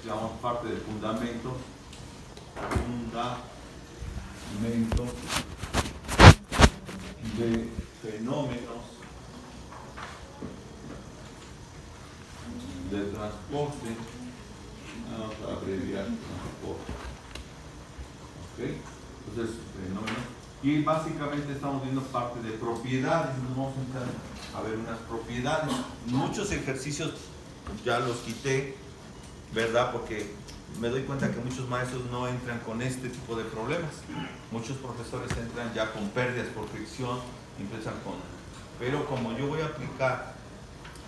llamamos parte del fundamento de fenómenos de transporte. Vamos a abreviar transporte. ¿Ok? Entonces, fenómenos. Y básicamente estamos viendo parte de propiedades. Nos vamos a entrar a ver unas propiedades. Muchos ejercicios ya los quité, ¿verdad? Porque me doy cuenta que muchos maestros no entran con este tipo de problemas. Muchos profesores entran ya con pérdidas por fricción, empiezan con... Pero como yo voy a aplicar,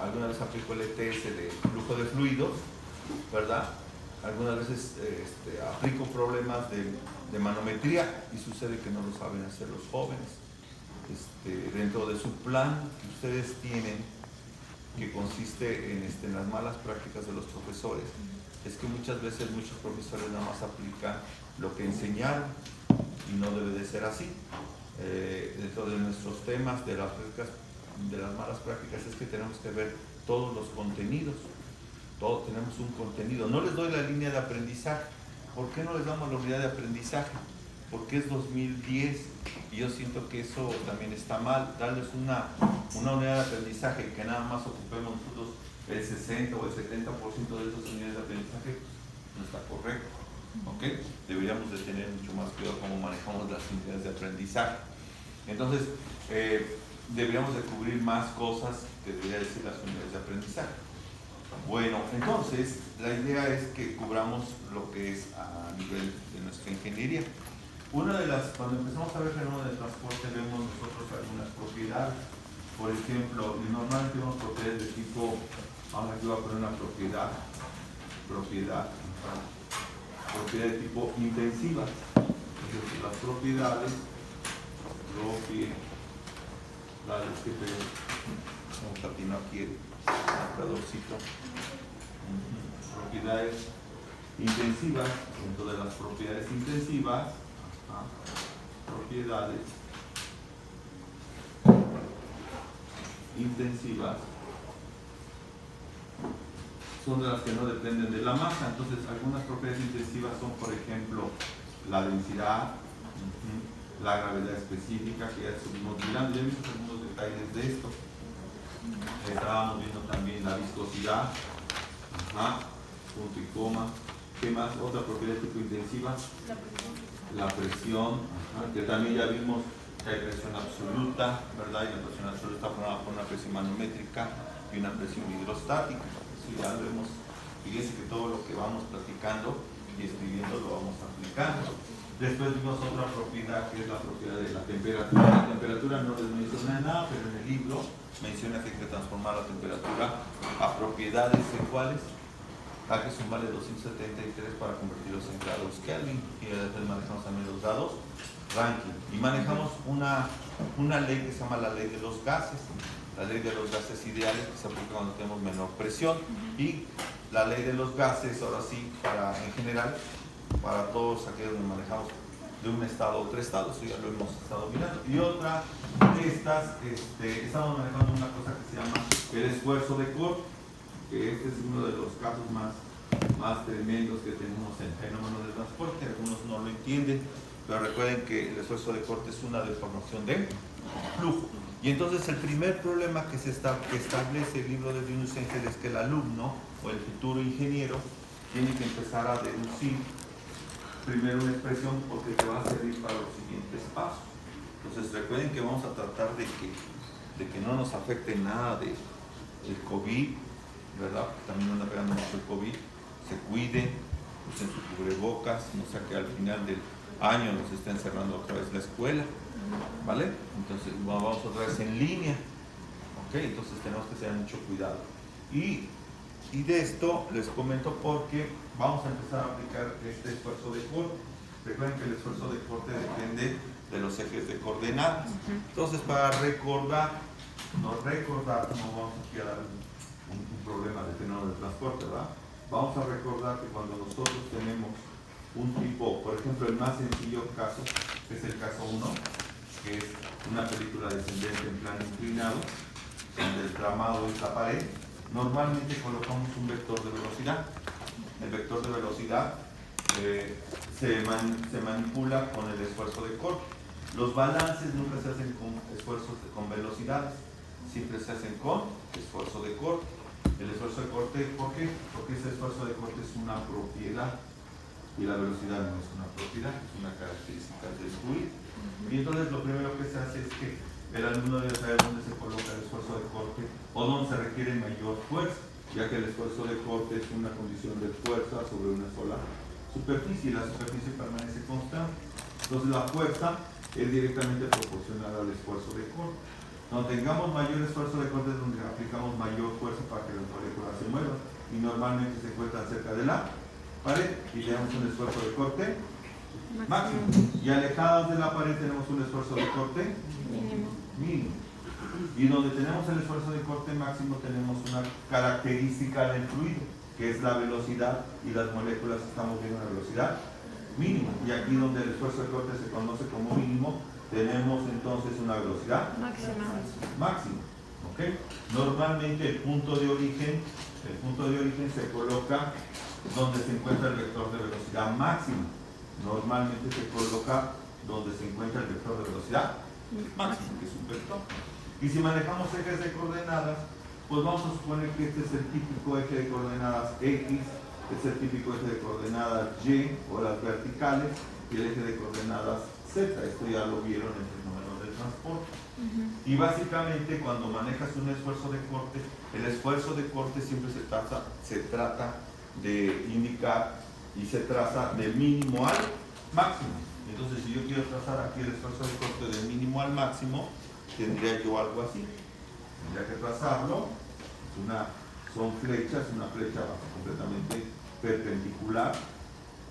alguna vez aplico el ETS de flujo de fluidos, ¿verdad? Algunas veces aplico problemas de manometría y sucede que no lo saben hacer los jóvenes. Dentro de su plan que ustedes tienen, que consiste en las malas prácticas de los profesores, es que muchas veces muchos profesores nada más aplican lo que enseñaron y no debe de ser así. Dentro de nuestros temas de las malas prácticas es que tenemos que ver todos los contenidos. Todos tenemos un contenido. No les doy la línea de aprendizaje. ¿Por qué no les damos la unidad de aprendizaje? Porque es 2010 y yo siento que eso también está mal. Darles una unidad de aprendizaje y que nada más ocupemos nosotros el 60 o el 70% de esas unidades de aprendizaje, no está correcto. ¿Okay? Deberíamos de tener mucho más cuidado cómo manejamos las unidades de aprendizaje. Entonces, deberíamos de cubrir más cosas que debería decir las unidades de aprendizaje. Bueno, entonces la idea es que cubramos lo que es a nivel de nuestra ingeniería. Cuando empezamos a ver fenómenos de transporte, vemos nosotros algunas propiedades. Por ejemplo, normalmente vemos propiedades de tipo, vamos aquí voy a poner una propiedad de tipo intensiva. Entonces, las propiedades que vamos a atinar aquí el marcadorcito. Propiedades intensivas. Dentro de las propiedades intensivas, son de las que no dependen de la masa. Entonces, algunas propiedades intensivas son, por ejemplo, la densidad, la gravedad específica, que ya estuvimos mirando. Ya vimos algunos detalles de esto. Estábamos viendo también la viscosidad, punto y coma. ¿Qué más? Otra propiedad de tipo intensiva, la presión, que también ya vimos que hay presión absoluta, ¿verdad? Y la presión absoluta formada por una presión manométrica y una presión hidrostática. Eso ya lo hemos, fíjense que todo lo que vamos platicando y escribiendo lo vamos aplicando. Después vimos otra propiedad que es la propiedad de la temperatura. La temperatura no les menciona nada, pero en el libro menciona que hay que transformar la temperatura a propiedades iguales, a que sumarle 273 para convertirlos en grados Kelvin, y después manejamos también los grados Rankine. Y manejamos una ley que se llama la ley de los gases, la ley de los gases ideales, que se aplica cuando tenemos menor presión, y la ley de los gases, ahora sí, en general, para todos aquellos que manejamos de un estado a otro estado. Eso ya lo hemos estado mirando. Y otra de estas, estamos manejando una cosa que se llama el esfuerzo de corte, que este es uno de los casos más tremendos que tenemos en fenómenos de transporte. Algunos no lo entienden, pero recuerden que el esfuerzo de corte es una deformación de flujo. Y entonces el primer problema que establece el libro de Linus Engel es que el alumno o el futuro ingeniero tiene que empezar a deducir primero una expresión porque te va a servir para los siguientes pasos. Entonces recuerden que vamos a tratar de que no nos afecte nada del COVID, ¿verdad? Porque también nos anda pegando mucho el COVID. Se cuiden, usen su cubrebocas, no sea que al final del año nos estén cerrando otra vez la escuela, ¿vale? Entonces vamos otra vez en línea, ¿ok? Entonces tenemos que tener mucho cuidado. Y de esto les comento porque vamos a empezar a aplicar este esfuerzo de corte. Recuerden que el esfuerzo de corte depende de los ejes de coordenadas. Entonces, para recordar, no vamos aquí a dar un problema de fenómeno de transporte, ¿verdad? Vamos a recordar que cuando nosotros tenemos un tipo, por ejemplo, el más sencillo caso, que es el caso 1, que es una película descendente en plano inclinado, donde el tramado es la pared, normalmente colocamos un vector de velocidad. el vector de velocidad se manipula con el esfuerzo de corte. Los balances nunca se hacen con esfuerzos con velocidades, siempre se hacen con esfuerzo de corte. El esfuerzo de corte, ¿por qué? Porque ese esfuerzo de corte es una propiedad y la velocidad no es una propiedad, es una característica del fluido. Y entonces lo primero que se hace es que el alumno debe saber dónde se coloca el esfuerzo de corte o dónde se requiere mayor fuerza, ya que el esfuerzo de corte es una condición de fuerza sobre una sola superficie y la superficie permanece constante. Entonces la fuerza es directamente proporcional al esfuerzo de corte. Donde tengamos mayor esfuerzo de corte es donde aplicamos mayor fuerza para que las moléculas se muevan y normalmente se encuentran cerca de la pared y tenemos un esfuerzo de corte máximo. Y alejadas de la pared tenemos un esfuerzo de corte mínimo. Y donde tenemos el esfuerzo de corte máximo tenemos una característica del fluido, que es la velocidad, y las moléculas estamos viendo una velocidad mínima. Y aquí donde el esfuerzo de corte se conoce como mínimo, tenemos entonces una velocidad máxima. ¿Okay? Normalmente el punto de origen se coloca donde se encuentra el vector de velocidad máxima. Normalmente se coloca donde se encuentra el vector de velocidad máxima, que es un vector. Y si manejamos ejes de coordenadas, pues vamos a suponer que este es el típico eje de coordenadas X, es el típico eje de coordenadas Y, o las verticales, y el eje de coordenadas Z. Esto ya lo vieron en fenómenos del transporte. Y básicamente cuando manejas un esfuerzo de corte, el esfuerzo de corte siempre se trata de indicar y se traza del mínimo al máximo. Entonces, si yo quiero trazar aquí el esfuerzo de corte del mínimo al máximo, tendría yo algo así. Tendría que trazarlo. Son flechas, una flecha completamente perpendicular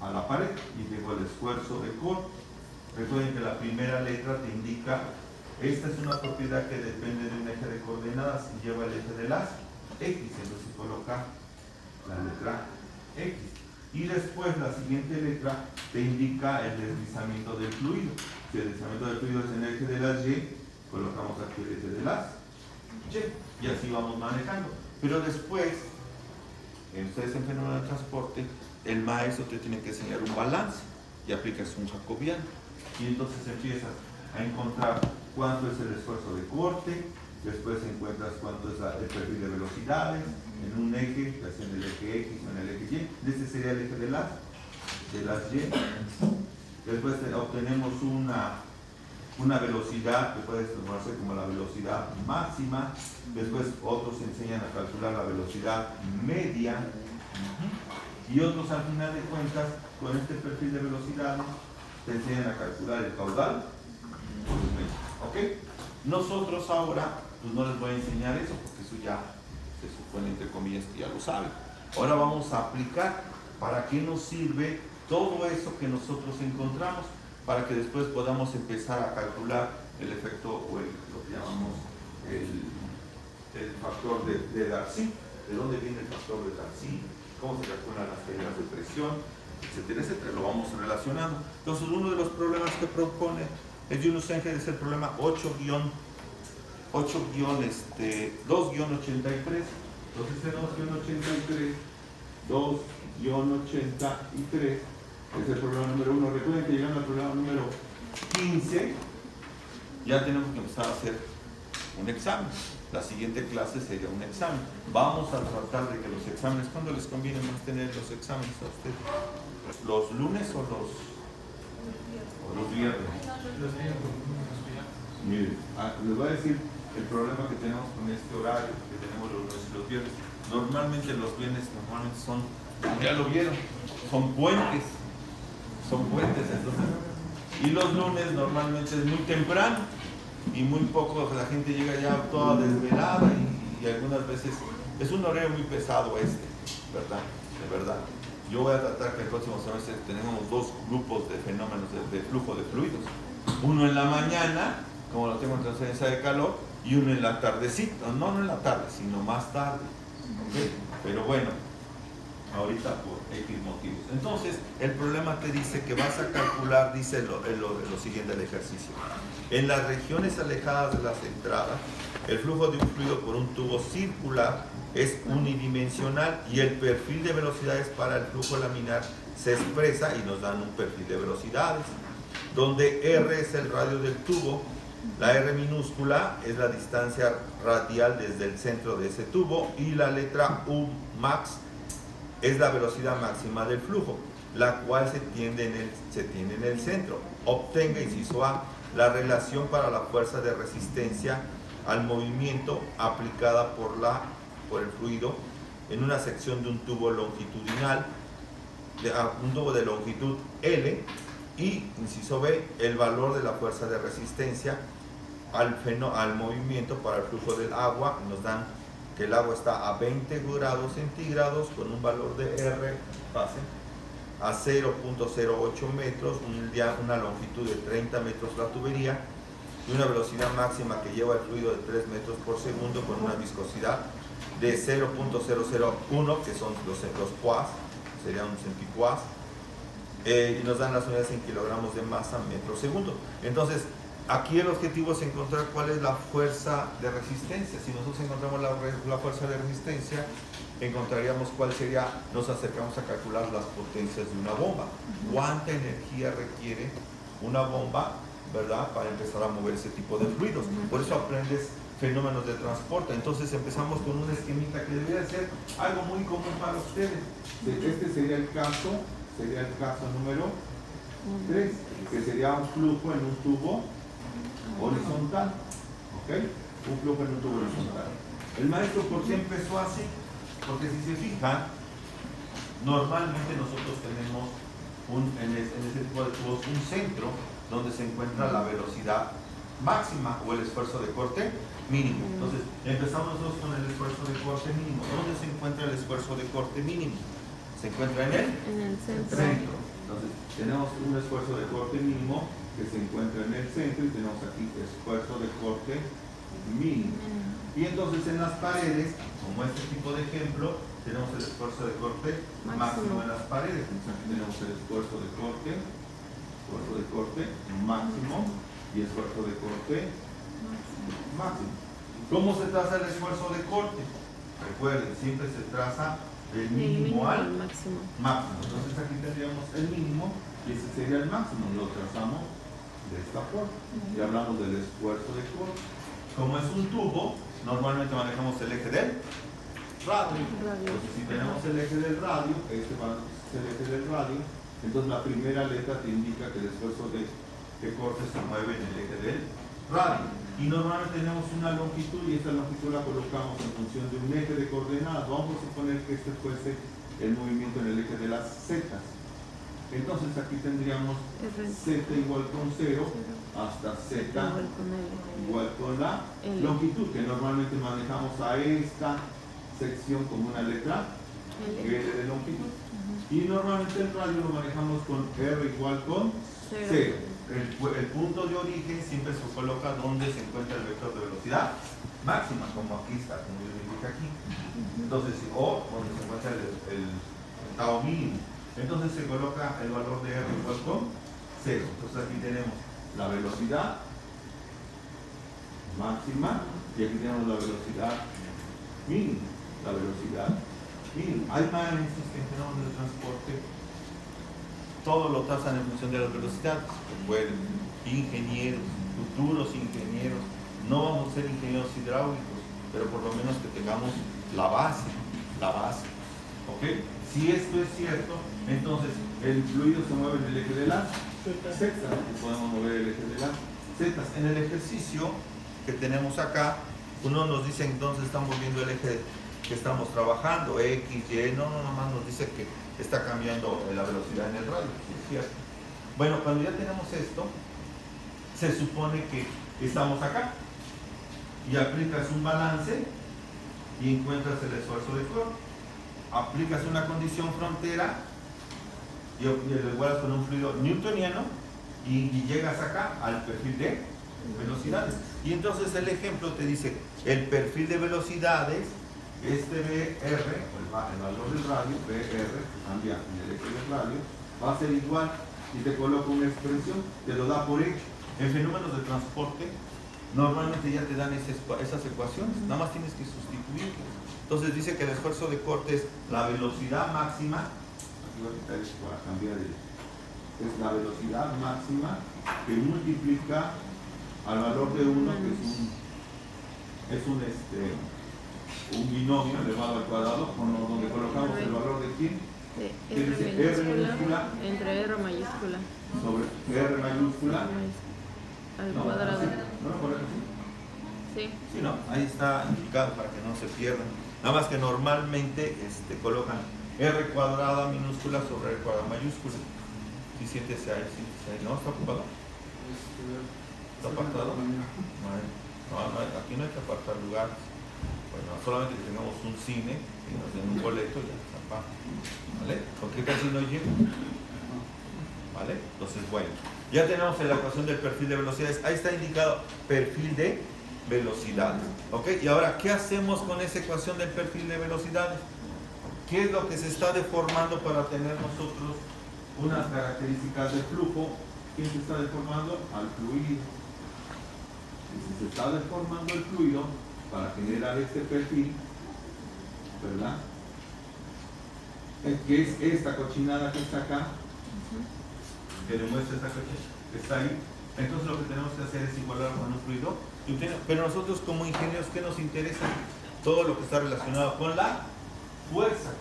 a la pared y tengo el esfuerzo de corte. Recuerden que la primera letra te indica, esta es una propiedad que depende de un eje de coordenadas y lleva el eje de las X, entonces se coloca la letra X. Y después la siguiente letra te indica el deslizamiento del fluido. Si el deslizamiento del fluido es en el eje de las Y, colocamos aquí el eje de las Y. Y así vamos manejando. Pero después, ustedes en fenómeno de transporte, el maestro te tiene que enseñar un balance y aplicas un jacobiano. Y entonces empiezas a encontrar cuánto es el esfuerzo de corte, después encuentras cuánto es el perfil de velocidades en un eje, ya sea en el eje X o en el eje Y. Este sería el eje de las Y. Después obtenemos una velocidad que puede tomarse como la velocidad máxima. Después otros enseñan a calcular la velocidad media. Y otros al final de cuentas, con este perfil de velocidades, te enseñan a calcular el caudal. ¿Ok? Nosotros ahora, pues no les voy a enseñar eso, porque eso ya se supone, entre comillas, que ya lo saben. Ahora vamos a aplicar para qué nos sirve todo eso que nosotros encontramos, para que después podamos empezar a calcular el efecto o lo que llamamos el factor de Darcy. ¿De dónde viene el factor de Darcy? ¿Cómo se calculan las caídas de presión? Etcétera, etcétera. Lo vamos relacionando. Entonces, uno de los problemas que propone el Yunus Engel es el problema 2-83. Entonces, ese 2-83 es el problema número 1. Recuerden que llegando al problema número 15, ya tenemos que empezar a hacer un examen. La siguiente clase sería un examen. Vamos a tratar de que los exámenes, ¿cuándo les conviene más tener los exámenes a ustedes? ¿Los lunes o los viernes? Los viernes. Miren, les voy a decir el problema que tenemos con este horario, que tenemos los lunes y los viernes. Normalmente los viernes son, ya lo vieron, son puentes. Entonces, y los lunes normalmente es muy temprano y muy poco, la gente llega ya toda desvelada y algunas veces es un horario muy pesado ¿verdad? De verdad. Yo voy a tratar que el próximo semestre tenemos dos grupos de fenómenos de flujo de fluidos. Uno en la mañana, como lo tengo en transferencia de calor, y uno en la tardecita, no en la tarde, sino más tarde. ¿Okay? Pero bueno, ahorita por X motivos. Entonces, el problema te dice que vas a calcular, dice lo siguiente del ejercicio. En las regiones alejadas de las entradas, el flujo de un fluido por un tubo circular es unidimensional y el perfil de velocidades para el flujo laminar se expresa y nos dan un perfil de velocidades, donde R es el radio del tubo, la R minúscula es la distancia radial desde el centro de ese tubo y la letra U max es la velocidad máxima del flujo, la cual se tiene en el centro. Obtenga, inciso A, la relación para la fuerza de resistencia al movimiento aplicada por el fluido en una sección de un tubo longitudinal, un tubo de longitud L, y, inciso B, el valor de la fuerza de resistencia al movimiento para el flujo del agua. Nos dan que el agua está a 20 grados centígrados con un valor de R a 0.08 metros, una longitud de 30 metros la tubería y una velocidad máxima que lleva el fluido de 3 metros por segundo con una viscosidad de 0.001, que son los cuas, serían un centicuas, y nos dan las unidades en kilogramos de masa metro segundo. Entonces, aquí el objetivo es encontrar cuál es la fuerza de resistencia. Si nosotros encontramos la fuerza de resistencia, encontraríamos cuál sería, nos acercamos a calcular las potencias de una bomba. ¿Cuánta energía requiere una bomba, verdad, para empezar a mover ese tipo de fluidos? Por eso aprendes fenómenos de transporte. Entonces empezamos con una esquemita que debería ser algo muy común para ustedes. Este sería el caso número 3, que sería un flujo en un tubo horizontal, ¿ok? Un flujo en un tubo horizontal. El maestro, ¿por qué empezó así? Porque si se fijan, normalmente nosotros tenemos en ese tipo de tubos un centro donde se encuentra la velocidad máxima o el esfuerzo de corte mínimo. Entonces, empezamos nosotros con el esfuerzo de corte mínimo. ¿Dónde se encuentra el esfuerzo de corte mínimo? Se encuentra en el centro. Entonces, tenemos un esfuerzo de corte mínimo que se encuentra en el centro y tenemos aquí esfuerzo de corte mínimo. Y entonces en las paredes, como este tipo de ejemplo, tenemos el esfuerzo de corte máximo en las paredes. Entonces aquí tenemos el esfuerzo de corte máximo y esfuerzo de corte máximo. ¿Cómo se traza el esfuerzo de corte? Recuerden, siempre se traza el mínimo al máximo. Entonces aquí tendríamos el mínimo y ese sería el máximo. Lo trazamos de esta forma y hablamos del esfuerzo de corte. Como es un tubo, normalmente manejamos el eje del radio. Entonces, si tenemos el eje del radio, este es el eje del radio, entonces la primera letra te indica que el esfuerzo de corte se mueve en el eje del radio. Y normalmente tenemos una longitud y esta longitud la colocamos en función de un eje de coordenadas. Vamos a suponer que este fuese el movimiento en el eje de las zetas. Entonces aquí tendríamos z igual con 0 hasta z igual con la longitud, que normalmente manejamos a esta sección como una letra L de longitud. Y normalmente el radio lo manejamos con R igual con 0. El punto de origen siempre se coloca donde se encuentra el vector de velocidad máxima, como aquí está, como yo le dije aquí. Entonces, o donde se encuentra el tau mínimo. Entonces se coloca el valor de R igual con 0. Entonces aquí tenemos la velocidad máxima y aquí tenemos la velocidad mínima. Hay maestros que en fenómenos de transporte todo lo trazan en función de las velocidades. Recuerden, ingenieros, futuros ingenieros, no vamos a ser ingenieros hidráulicos, pero por lo menos que tengamos la base. ¿Ok? Si esto es cierto, entonces el fluido se mueve en el eje de las zetas. Podemos mover el eje de las zetas. En el ejercicio que tenemos acá, uno nos dice entonces estamos viendo el eje que estamos trabajando, X, Y, no, nada más nos dice que está cambiando la velocidad en el radio, ¿es cierto? Bueno, cuando ya tenemos esto, se supone que estamos acá y aplicas un balance y encuentras el esfuerzo de corte. Aplicas una condición frontera y lo igualas con un fluido newtoniano y llegas acá al perfil de velocidades. Y entonces el ejemplo te dice el perfil de velocidades este BR, el valor del radio, BR, que cambia en el eje del radio, va a ser igual y te coloca una expresión, te lo da por hecho. En fenómenos de transporte, normalmente ya te dan esas ecuaciones, nada más tienes que sustituirlas. Entonces dice que el esfuerzo de corte es la velocidad máxima, aquí voy a quitar esto para cambiar es la velocidad máxima que multiplica al valor de 1, que es un binomio elevado al cuadrado, donde colocamos el valor de quién. De R minúscula entre R mayúscula sobre R mayúscula al cuadrado. ¿No? ¿Por eso sí? Sí, no, ahí está indicado para que no se pierdan. Nada más que normalmente colocan R cuadrada minúscula sobre R cuadrada mayúscula. Si sientes ahí, ¿no? ¿Está ocupado? ¿Está apartado? No, aquí no hay que apartar lugares. Bueno, solamente que tengamos un cine y nos den un boleto y ya está. ¿Vale? Porque casi no llega. ¿Vale? Entonces, bueno, ya tenemos la ecuación del perfil de velocidades. Ahí está indicado perfil de velocidades. ¿Ok? Y ahora, ¿qué hacemos con esa ecuación del perfil de velocidades? ¿Qué es lo que se está deformando para tener nosotros unas características de flujo? ¿Quién se está deformando? Al fluido. Y si se está deformando el fluido para generar este perfil, ¿verdad? Que es esta cochinada que está acá, que demuestra esta cochinada que está ahí. Entonces lo que tenemos que hacer es igualar con un fluido. Pero nosotros como ingenieros, ¿qué nos interesa? Todo lo que está relacionado con la fuerza.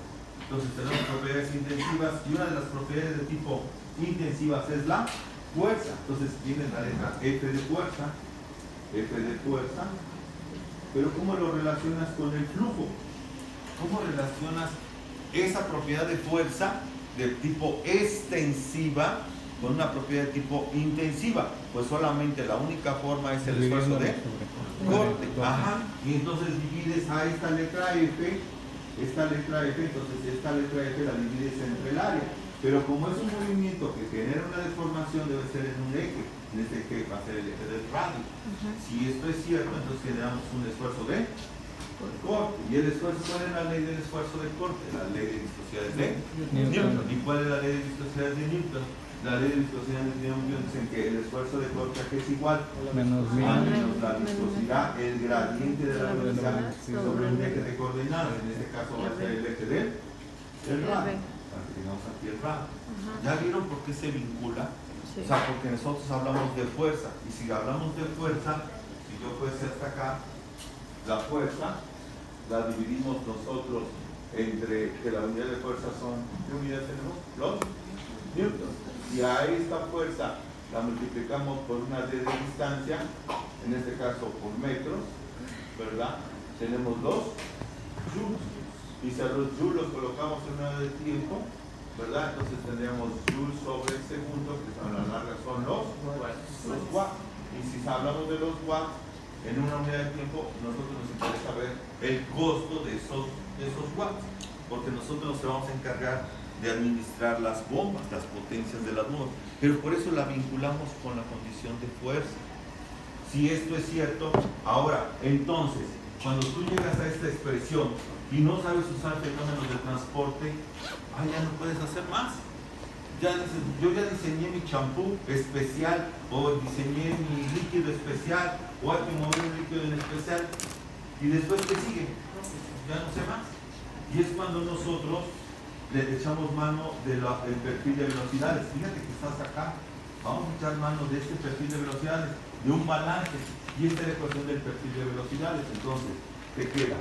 Entonces tenemos propiedades intensivas y una de las propiedades de tipo intensivas es la fuerza. Entonces viene la letra F de fuerza, pero ¿cómo lo relacionas con el flujo? ¿Cómo relacionas esa propiedad de fuerza de tipo extensiva con una propiedad de tipo intensiva? Pues solamente la única forma es el esfuerzo de corte. Ajá. Y entonces divides a esta letra F, entonces esta letra F la divides entre el área. Pero como es un movimiento que genera una deformación, debe ser en un eje. En este eje va a ser el eje del radio. Si esto es cierto, entonces generamos un esfuerzo de corte. ¿Y el esfuerzo? ¿Cuál es la ley del esfuerzo de corte? La ley de viscosidades de Newton. ¿Y cuál es la ley de viscosidades de Newton? La ley de viscosidades de Newton dicen que el esfuerzo de corte aquí es igual menos la viscosidad, el gradiente de la velocidad sobre un eje de coordenadas. En este caso va a ser el eje del radio. Para que tengamos aquí el radio. ¿Ya vieron por qué se vincula? Sí. O sea, porque nosotros hablamos de fuerza. Y si hablamos de fuerza, si yo fuese hasta acá, la fuerza la dividimos nosotros entre que la unidad de fuerza son, ¿qué unidades tenemos? Los newtons. Y a esta fuerza la multiplicamos por una d de distancia, en este caso por metros, ¿verdad? Tenemos los joules. Y si a los joules los colocamos en una de tiempo, ¿verdad? Entonces tendríamos joules sobre segundo, que a la larga son los watts. Y si hablamos de los watts, en una unidad de tiempo, nosotros nos interesa ver el costo de esos watts, porque nosotros nos vamos a encargar de administrar las bombas, las potencias de las bombas. Pero por eso la vinculamos con la condición de fuerza. Si esto es cierto, ahora, entonces, cuando tú llegas a esta expresión y no sabes usar fenómenos de transporte, ya no puedes hacer más. Yo ya diseñé mi champú especial, o diseñé mi líquido especial, o hay que mover un líquido en especial, y después ¿qué sigue? Ya no sé más. Y es cuando nosotros le echamos mano del perfil de velocidades. Fíjate que estás acá, vamos a echar mano de este perfil de velocidades, de un balance, y esta es la ecuación del perfil de velocidades. Entonces, ¿qué queda?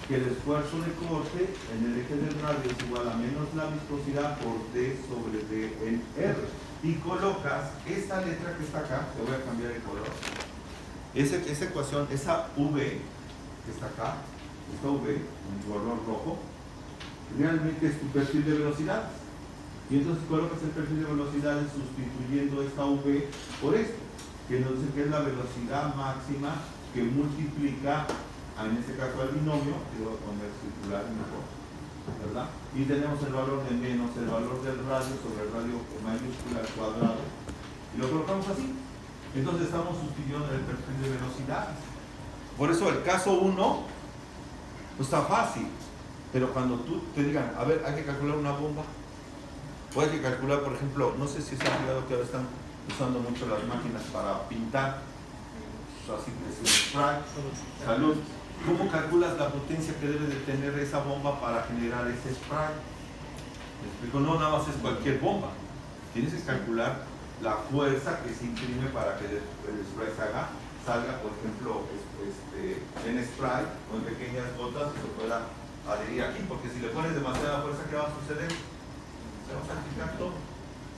Que el esfuerzo de corte en el eje del radio es igual a menos la viscosidad por D sobre D en R. Y colocas esta letra que está acá, te voy a cambiar el color. Esa ecuación, esa V que está acá, esta V, en color rojo, realmente es tu perfil de velocidades. Y entonces colocas el perfil de velocidades sustituyendo esta V por esto, que nos dice que es la velocidad máxima que multiplica, en este caso al binomio, que voy a poner circular mejor, ¿verdad? Y tenemos el valor de menos el valor del radio sobre el radio mayúscula al cuadrado, y lo colocamos así. Entonces estamos sustituyendo el perfil de velocidades. Por eso el caso 1 No está fácil. Pero cuando tú te digan, a ver, hay que calcular una bomba, o hay que calcular, por ejemplo, no sé si se ha fijado que ahora están usando mucho las máquinas para pintar, así que es un spray, salud. ¿Cómo calculas la potencia que debe de tener esa bomba para generar ese spray? ¿Me explico? No nada más es cualquier bomba. Tienes que calcular la fuerza que se imprime para que el spray salga, por ejemplo, en spray o en pequeñas gotas que se pueda adherir aquí, porque si le pones demasiada fuerza, ¿qué va a suceder? Se va a salpicar todo.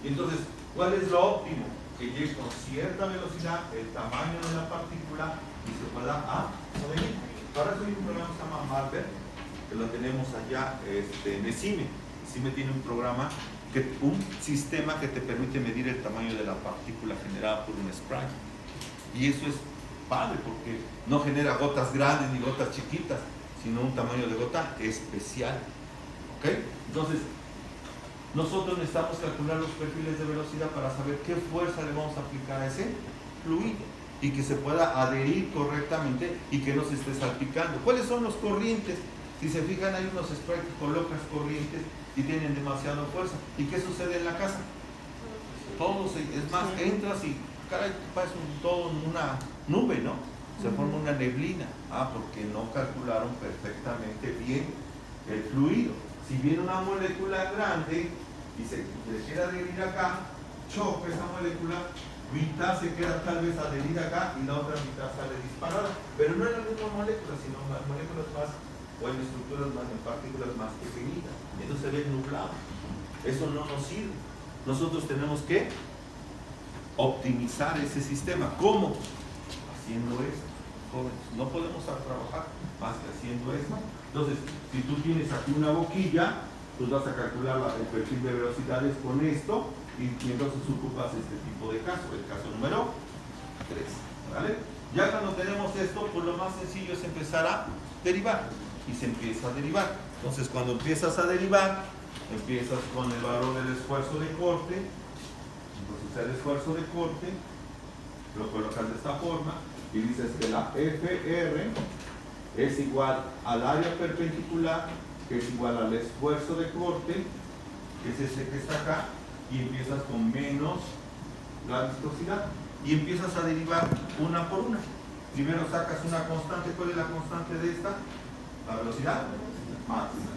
Y entonces, ¿cuál es lo óptimo? Que llegue con cierta velocidad el tamaño de la partícula y se pueda adherir. Ahora hay un programa que se llama Marber, que lo tenemos allá en ECIME. ECIME tiene un programa, un sistema que te permite medir el tamaño de la partícula generada por un spray. Y eso es padre porque no genera gotas grandes ni gotas chiquitas, sino un tamaño de gota especial. ¿Ok? Entonces, nosotros necesitamos calcular los perfiles de velocidad para saber qué fuerza le vamos a aplicar a ese fluido y que se pueda adherir correctamente y que no se esté salpicando. ¿Cuáles son los corrientes? Si se fijan, hay unos sprays que colocas corrientes y tienen demasiada fuerza. ¿Y qué sucede en la casa? Todo es más, entras y caray, pasa todo en una nube, ¿no? Se forma una neblina. Porque no calcularon perfectamente bien el fluido. Si viene una molécula grande y se quiere adherir acá, choca esa molécula, mitad se queda tal vez adherida acá y la otra mitad sale disparada. Pero no en la misma molécula, sino en moléculas más, o en estructuras más, en partículas más pequeñitas. Entonces se ve nublado. Eso no nos sirve. Nosotros tenemos que optimizar ese sistema. ¿Cómo? Haciendo esto. Jóvenes, no podemos trabajar más que haciendo esto. Entonces, si tú tienes aquí una boquilla, pues vas a calcular el perfil de velocidades con esto y entonces ocupas este tipo de caso, el caso número 3. ¿Vale? Ya cuando tenemos esto, pues lo más sencillo es empezar a derivar y se empieza a derivar. Entonces, cuando empiezas a derivar, empiezas con el valor del esfuerzo de corte. Entonces, el esfuerzo de corte lo colocas de esta forma y dices que la FR es igual al área perpendicular, que es igual al esfuerzo de corte, que es ese que está acá, y empiezas con menos la viscosidad y empiezas a derivar una por una. Primero sacas una constante. ¿Cuál es la constante de esta? La velocidad máxima.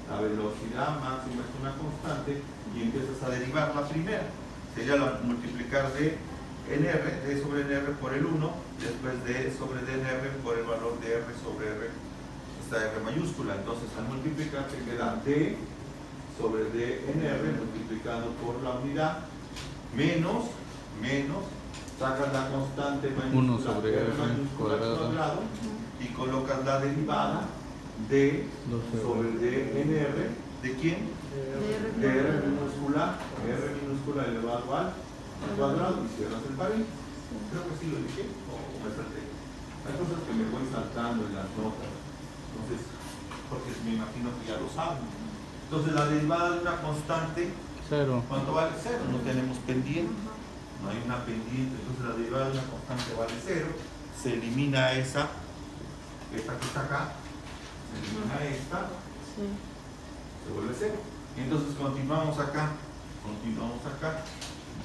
La velocidad máxima es una constante y empiezas a derivar la primera. Sería multiplicar D en R, D sobre NR por el 1, después D sobre DNR por el valor de R sobre R, esta R mayúscula. Entonces, al multiplicar te queda D sobre DNR multiplicado por la unidad, menos, sacas la constante mayúscula 1 sobre R mayúscula cuadrado y colocas la derivada D sobre DNR, ¿de quién? De R minúscula elevado al cuadrado y cierras el paréntesis. Creo que sí lo dije o me salté. Hay cosas que me voy saltando en las notas, entonces, porque me imagino que ya lo saben. Entonces la derivada de una constante, cero. ¿cuánto vale? 0, no tenemos pendiente, no hay una pendiente, entonces la derivada de una constante vale 0, se elimina esta que está acá, se elimina esta, se vuelve 0. Y entonces continuamos acá,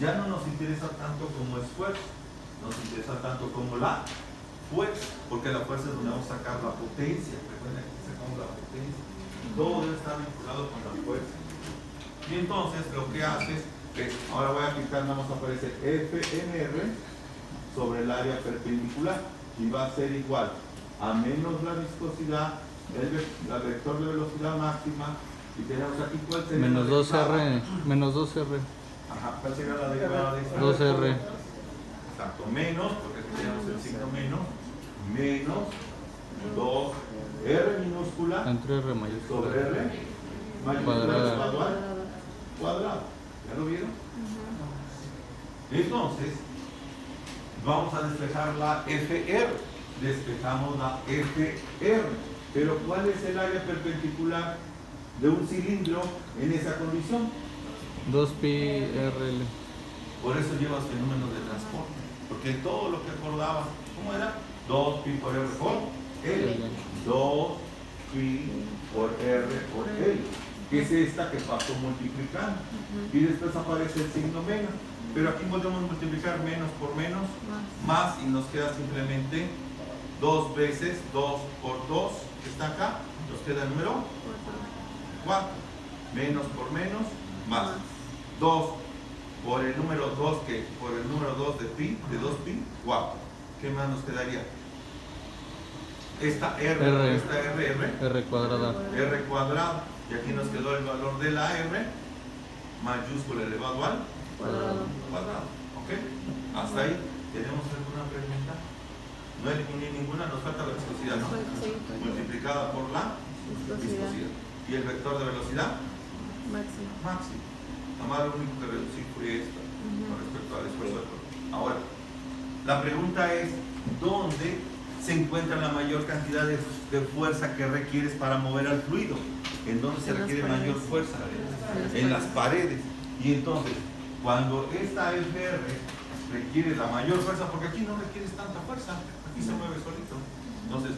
ya no nos interesa tanto como esfuerzo, nos interesa tanto como la fuerza, porque la fuerza es donde vamos a sacar la potencia. Recuerden que sacamos la potencia y todo debe estar vinculado con la fuerza. Y entonces lo que haces es, ahora voy a quitar, nada más aparece FNR sobre el área perpendicular y va a ser igual a menos la viscosidad, la vector de velocidad máxima, y tenemos aquí cuál sería Menos 2R, menos 2R. Ajá, ¿cuál sería la derivada de esta? 2R. Exacto, menos, porque aquí tenemos el signo menos 2R minúscula Entre R mayúscula sobre R mayúscula cuadrado. ¿Ya lo vieron? Entonces, vamos a despejar la FR. Despejamos la FR. Pero ¿cuál es el área perpendicular de un cilindro en esa condición? 2pi RL. Por eso llevas fenómenos de transporte, porque todo lo que acordabas, ¿cómo era? 2pi por R por L, 2 phi por r por L, que es esta que pasó multiplicando. Y después aparece el signo menos. Pero aquí podemos multiplicar menos por menos, más, y nos queda simplemente 2 veces 2 por 2, que está acá, nos queda el número 4. Menos por menos, más. 2 por el número 2, que por el número 2 de pi, de 2pi, 4. ¿Qué más nos quedaría? Esta R, esta R cuadrada. R cuadrado. Y aquí nos quedó el valor de la R mayúscula elevado al cuadrado. ¿Ok? Hasta ahí. ¿Tenemos alguna pregunta? No eliminé ninguna, nos falta la viscosidad, ¿no? Multiplicada por la viscosidad. ¿Y el vector de velocidad? Máximo. Nada más lo único que reducí fue esto con respecto al esfuerzo del cuerpo. Ahora, la pregunta es, ¿dónde se encuentra la mayor cantidad de fuerza que requieres para mover al fluido? ¿En dónde se requiere mayor fuerza? En las paredes. Y entonces, cuando esta FR requiere la mayor fuerza, porque aquí no requieres tanta fuerza, aquí se mueve solito. Entonces,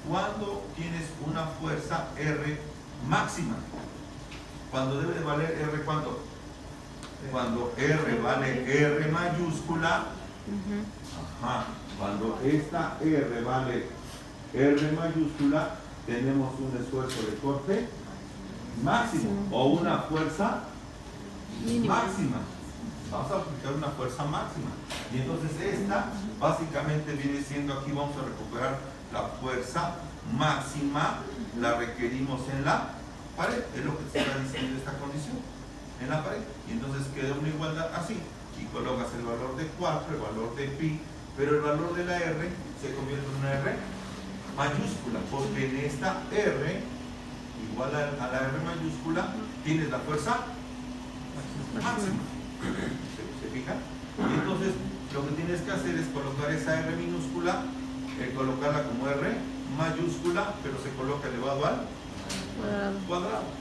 cuando tienes una fuerza R máxima, cuando debe de valer R, ¿cuánto? Cuando R vale R mayúscula, cuando esta R vale R mayúscula, tenemos un esfuerzo de corte máximo o una fuerza máxima. Vamos a aplicar una fuerza máxima. Y entonces esta básicamente viene siendo, aquí vamos a recuperar la fuerza máxima, la requerimos en la pared. Es lo que se está diciendo esta condición. En la pared. Y entonces queda una igualdad así. Y colocas el valor de 4, el valor de pi, pero el valor de la R se convierte en una R mayúscula, porque en esta R igual a la R mayúscula tienes la fuerza máxima. ¿Se fijan? Y entonces lo que tienes que hacer es colocar esa R minúscula, colocarla como R mayúscula, pero se coloca elevado al cuadrado.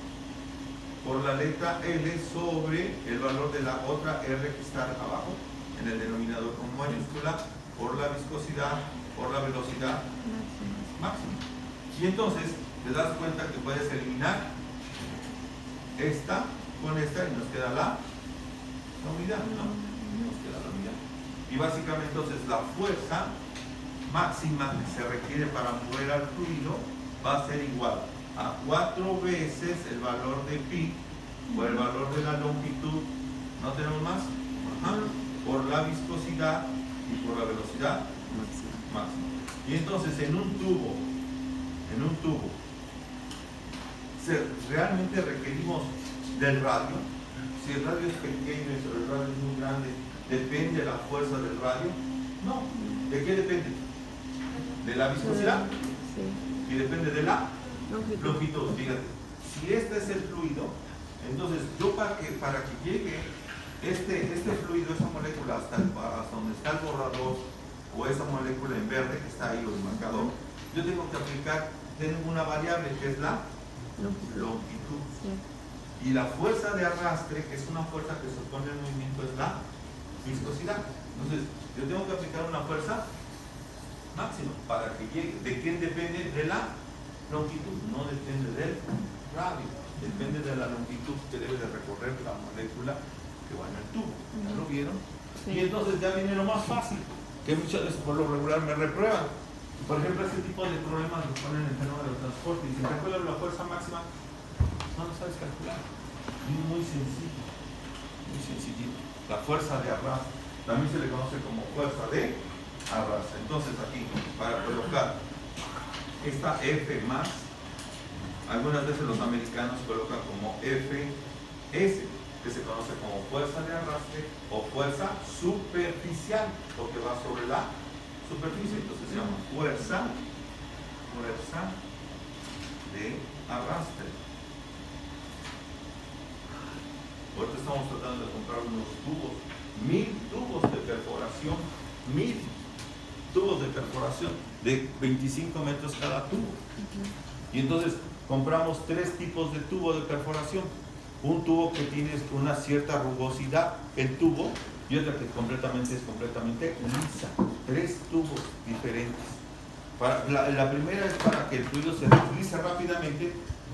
Por la letra L sobre el valor de la otra R que está abajo, en el denominador con mayúscula, por la viscosidad, por la velocidad máxima. Y entonces te das cuenta que puedes eliminar esta con esta y nos queda la unidad, ¿no? Nos queda la unidad. Y básicamente entonces la fuerza máxima que se requiere para mover al fluido va a ser igual a 4 veces el valor de pi por el valor de la longitud, ¿no tenemos más? Por la viscosidad y por la velocidad máxima. Y entonces en un tubo realmente requerimos del radio. Si el radio es pequeño y el radio es muy grande, ¿depende de la fuerza del radio? No. ¿De qué depende? De la viscosidad. Y depende de la longitud. Fíjate, si este es el fluido, entonces yo para que llegue este fluido, esa molécula hasta donde está el borrador, o esa molécula en verde que está ahí, o el marcador, yo tengo que aplicar, tengo una variable que es la longitud. Y la fuerza de arrastre, que es una fuerza que supone el movimiento, es la viscosidad. Entonces, yo tengo que aplicar una fuerza máxima para que llegue. ¿De quién depende? De la longitud, no depende del radio, depende de la longitud que debe de recorrer la molécula que va en el tubo. ¿Ya lo vieron? Sí. Y entonces ya viene lo más fácil, que muchas veces por lo regular me reprueban. Por ejemplo, este tipo de problemas los ponen en el fenómeno del transporte y si calculan la fuerza máxima, no lo sabes calcular. Muy sencillo, muy sencillito. La fuerza de arrastre también se le conoce como fuerza de arrastre. Entonces aquí, para colocar esta F más, algunas veces los americanos colocan como FS, que se conoce como fuerza de arrastre o fuerza superficial, porque va sobre la superficie. Entonces se llama fuerza de arrastre. Ahorita estamos tratando de comprar unos tubos, 1000 tubos de perforación, 1000 tubos de perforación de 25 metros cada tubo. Y entonces compramos 3 tipos de tubo de perforación. Un tubo que tiene una cierta rugosidad, el tubo, y otra que es completamente lisa. 3 tubos diferentes. La primera es para que el fluido se deslice rápidamente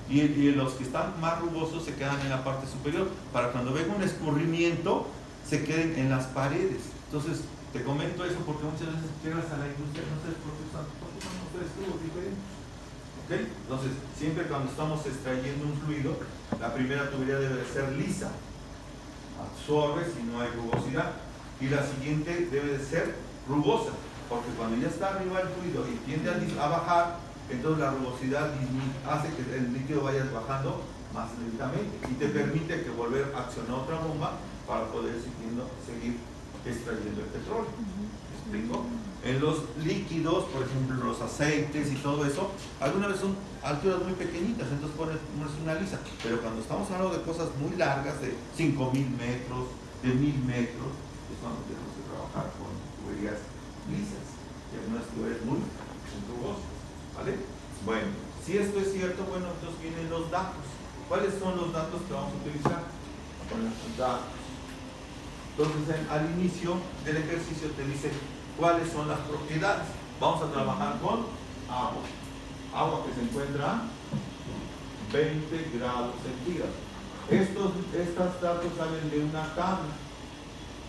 y los que están más rugosos se quedan en la parte superior, para cuando venga un escurrimiento se queden en las paredes. Entonces, te comento eso porque muchas veces llegas a la industria, no sé por qué son ustedes tubos diferentes. ¿Okay? Entonces, siempre cuando estamos extrayendo un fluido, la primera tubería debe de ser lisa, absorbe si no hay rugosidad, y la siguiente debe de ser rugosa, porque cuando ya está arriba el fluido y tiende a bajar, entonces la rugosidad hace que el líquido vaya bajando más lentamente y te permite que volver a accionar otra bomba para poder seguir extrayendo el petróleo. ¿Me explico? En los líquidos, por ejemplo los aceites y todo eso, algunas veces son alturas muy pequeñitas, entonces pones una lisa, pero cuando estamos hablando de cosas muy largas, de 5.000 metros, de 1.000 metros, es cuando tenemos que trabajar con tuberías lisas y algunas tuberías muy rugosas, ¿vale? Bueno, si esto es cierto, bueno, entonces vienen los datos. ¿Cuáles son los datos que vamos a utilizar? Bueno, los datos. Entonces, al inicio del ejercicio te dice cuáles son las propiedades. Vamos a trabajar con agua. Agua que se encuentra a 20 grados centígrados. Estos datos salen de una tabla.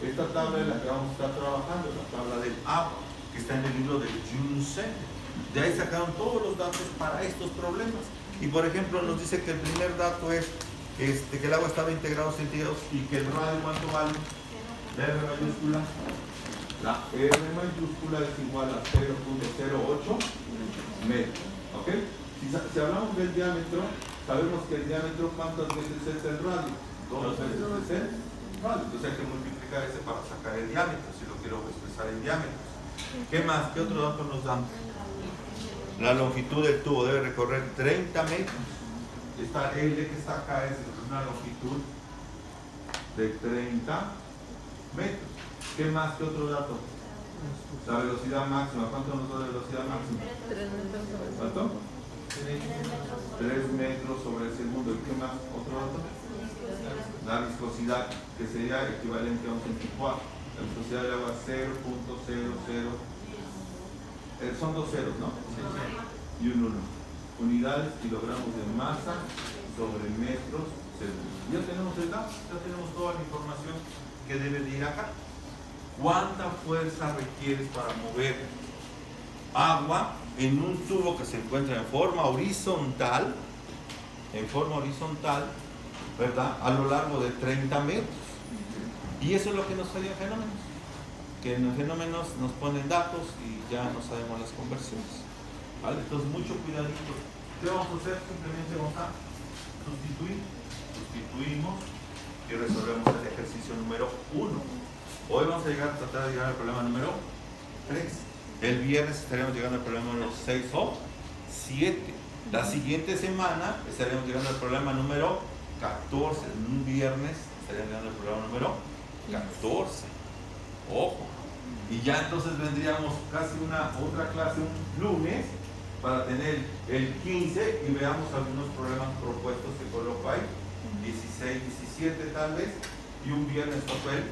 Esta tabla es la que vamos a estar trabajando, la tabla del agua, que está en el libro de Junsen. De ahí sacaron todos los datos para estos problemas. Y por ejemplo nos dice que el primer dato es que el agua está a 20 grados centígrados y que el radio, ¿cuánto vale? La R mayúscula. La R mayúscula es igual a 0.08 metros. ¿Ok? Si hablamos del diámetro, sabemos que el diámetro, ¿cuántas veces es el radio? 2 veces es el radio. Entonces hay que multiplicar ese para sacar el diámetro, si lo quiero expresar en diámetros. ¿Qué más? ¿Qué otro dato nos dan? La longitud del tubo debe recorrer 30 metros. Esta L que está acá es una longitud de 30 metros. ¿Qué más? ¿Qué otro dato? La velocidad máxima. ¿Cuánto nos da la velocidad máxima? 3 metros sobre el ¿Cuánto? 3 metros sobre el segundo. ¿Y qué más? ¿Otro dato? La viscosidad, que sería equivalente a un centígrado. La viscosidad del agua 0.00. Son dos ceros, ¿no? Sí. Y un 1. Unidades, kilogramos de masa sobre metros segundos. Ya tenemos el dato, ya tenemos toda la información que debe de ir acá. ¿Cuánta fuerza requieres para mover agua en un tubo que se encuentra en forma horizontal, ¿verdad? A lo largo de 30 metros. Y eso es lo que nos salió en fenómenos. Que en los fenómenos nos ponen datos y ya no sabemos las conversiones. ¿Vale? Entonces, mucho cuidadito. ¿Qué vamos a hacer? Simplemente vamos a sustituir. Sustituimos y resolvemos el ejercicio número 1. Hoy vamos a tratar de llegar al problema número 3. El viernes estaremos llegando al problema número 6 o 7. La siguiente semana estaremos llegando al problema número 14. En un viernes estaremos llegando al problema número 14. Ojo. Y ya entonces vendríamos casi una otra clase un lunes para tener el 15 y veamos algunos problemas propuestos que coloco ahí. 16, 17 tal vez. Y un viernes toca el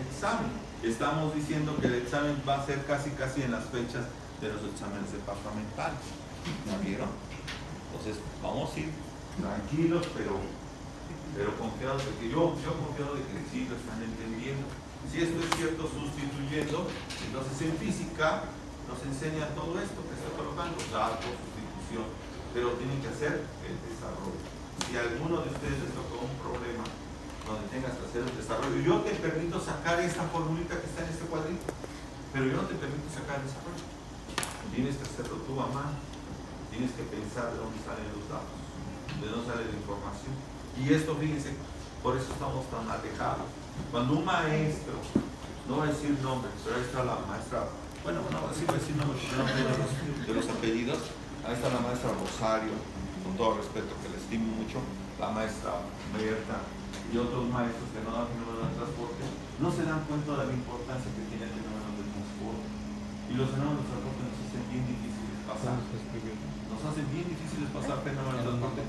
examen. Estamos diciendo que el examen va a ser casi en las fechas de los exámenes departamentales. ¿Ya vieron? Entonces vamos a ir tranquilos, pero confiados de que yo confiado de que sí lo están entendiendo. Si esto es cierto, sustituyendo, entonces en física nos enseña todo esto que está colocando, datos, sustitución, pero tienen que hacer el desarrollo. Si a alguno de ustedes les tocó un problema donde tengas que hacer el desarrollo, yo te permito sacar esta formulita que está en este cuadrito, pero yo no te permito sacar el desarrollo. Tienes que hacerlo tú a mano, tienes que pensar de dónde salen los datos, de dónde sale la información. Y esto, fíjense, por eso estamos tan alejados. Cuando un maestro, no va a decir nombres, pero ahí está la maestra, bueno, sí va a decir nombres de los apellidos. Ahí está la maestra Rosario, con todo respeto, que le estimo mucho, la maestra Berta y otros maestros que no dan fenómenos de transporte, no se dan cuenta de la importancia que tiene el fenómeno del transporte. Y los fenómenos del transporte nos hacen bien difíciles pasar. Nos hacen bien difíciles pasar fenómenos del transporte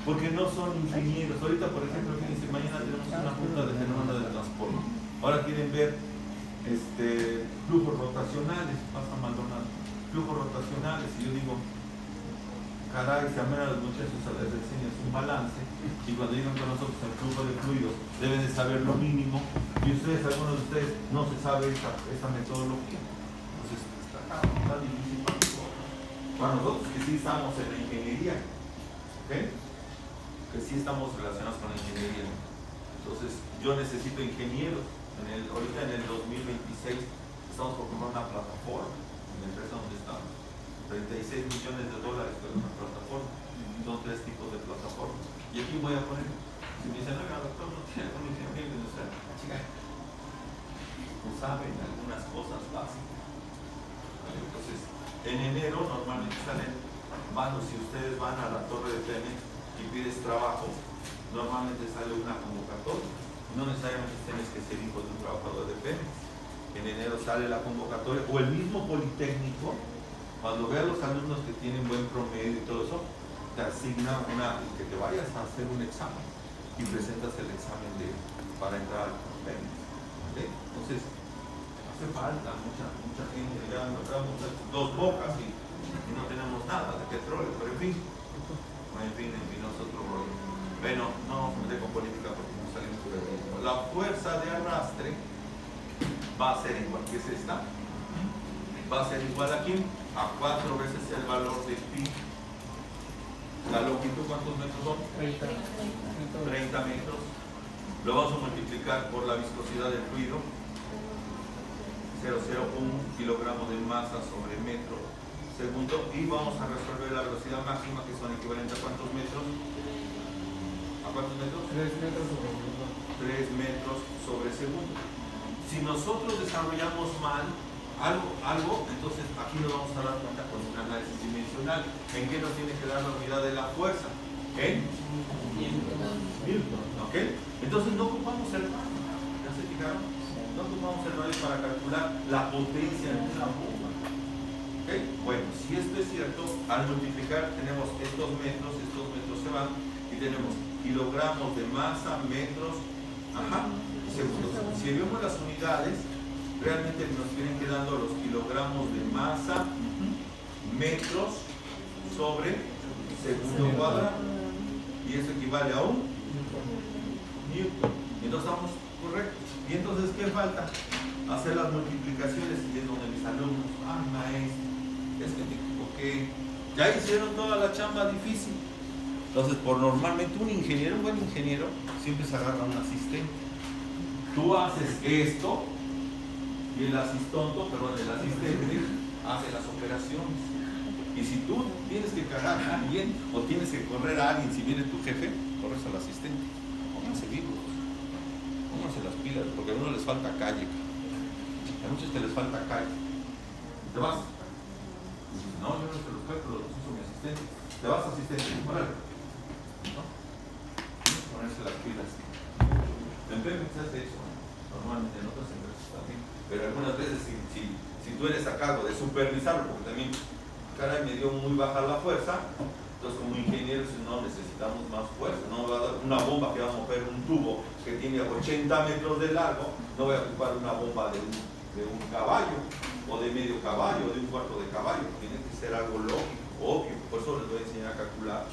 porque no son ingenieros. Ahorita, por ejemplo, fíjense, mañana tenemos una junta de fenómenos del transporte. Ahora quieren ver flujos rotacionales, pasa Maldonado, flujos rotacionales. Y yo digo, caray, si a menos los muchachos les enseñan un balance, y cuando llegan con nosotros el flujo de fluidos, deben de saber lo mínimo, y ustedes, algunos de ustedes, no se sabe esa metodología. Entonces, está difícil para nosotros que sí estamos en la ingeniería, ¿ok? Que sí estamos relacionados con la ingeniería. Entonces, yo necesito ingenieros. Ahorita en el 2026 estamos por comprar una plataforma en la empresa donde estamos. $36 millones para una plataforma. Son 3 tipos de plataformas. Y aquí voy a poner, si me dicen, oiga, doctor, no tiene algún ingeniero industrial, chica, no saben algunas cosas básicas. ¿Vale? Entonces, en enero normalmente salen, si ustedes van a la torre de Pemex y pides trabajo, normalmente sale una convocatoria. No necesariamente tienes que ser hijo de un trabajador de Pemex. En enero sale la convocatoria, o el mismo Politécnico, cuando ve a los alumnos que tienen buen promedio y todo eso, te asigna que te vayas a hacer un examen y presentas el examen para entrar al Pemex. ¿Okay? Entonces, hace falta mucha gente, ya encontramos 2 bocas y no tenemos nada de petróleo, pero en fin, nosotros, bueno, no vamos a meter con política porque no salimos por el mismo. La fuerza de arrastre va a ser igual, que es esta, va a ser igual aquí a 4 veces el valor de pi. La longitud, ¿cuántos metros son? 30 metros. Lo vamos a multiplicar por la viscosidad del fluido, 0,01 kilogramos de masa sobre metro segundo, y vamos a resolver la velocidad máxima, que son equivalentes a ¿cuántos metros? ¿A cuántos metros? 3 metros sobre segundo. 3 metros sobre segundo. Si nosotros desarrollamos mal algo, entonces aquí nos vamos a dar cuenta con un análisis dimensional. ¿En qué nos tiene que dar la unidad de la fuerza? ¿En? Newton. ¿Ok? Entonces no ocupamos el radio. ¿Ya se fijaron? No ocupamos el radio para calcular la potencia de una bomba. ¿Ok? Bueno, si esto es cierto, al multiplicar tenemos estos metros se van, y tenemos kilogramos de masa, metros, segundos. Si vemos las unidades, realmente nos vienen quedando los kilogramos de masa, metros sobre segundo cuadrado, y eso equivale a un newton. Entonces estamos correctos. Y entonces, ¿qué falta? Hacer las multiplicaciones. Y es donde mis alumnos, maestro, es que me equivoqué, ya hicieron toda la chamba difícil. Entonces, normalmente un buen ingeniero siempre se agarra a un asistente. Tú haces esto y el asistente hace las operaciones. Y si tú tienes que cargar a alguien o tienes que correr a alguien, si viene tu jefe, corres al asistente. Pónganse vivos, pónganse las pilas, porque a uno les falta calle. A muchos que les falta calle. Te vas. Y dices, no, yo no se los calculo, los uso mi asistente. Te vas, asistente, órale. ¿No? Tienes que ponerse las pilas. En Pemex se hace eso, normalmente en otras empresas también. Pero algunas veces, si tú eres a cargo de supervisarlo, porque también, caray, me dio muy baja la fuerza, entonces como ingenieros no necesitamos más fuerza. No va a dar una bomba que va a mover un tubo que tiene 80 metros de largo, no voy a ocupar una bomba de un caballo, o de medio caballo, o de un cuarto de caballo. Tiene que ser algo lógico, obvio. Por eso les voy a enseñar a calcular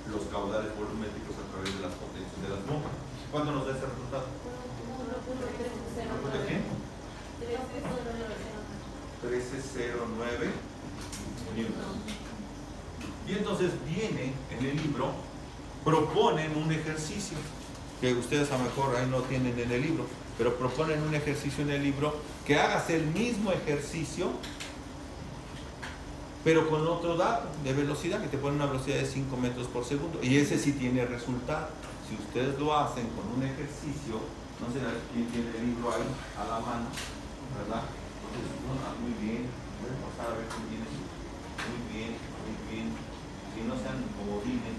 los caudales volumétricos a través de las potencias de las bombas. ¿Cuánto nos da ese resultado? ¿De qué? 1309 newton. Y entonces viene en el libro, proponen un ejercicio que ustedes a lo mejor ahí no tienen en el libro, pero proponen un ejercicio en el libro que hagas el mismo ejercicio pero con otro dato de velocidad, que te pone una velocidad de 5 metros por segundo, y ese sí tiene resultado. Si ustedes lo hacen con un ejercicio, no sé quién tiene el libro ahí a la mano, ¿verdad? Entonces, muy bien, voy a pasar a ver quién tiene. Muy bien, si no sean comodines.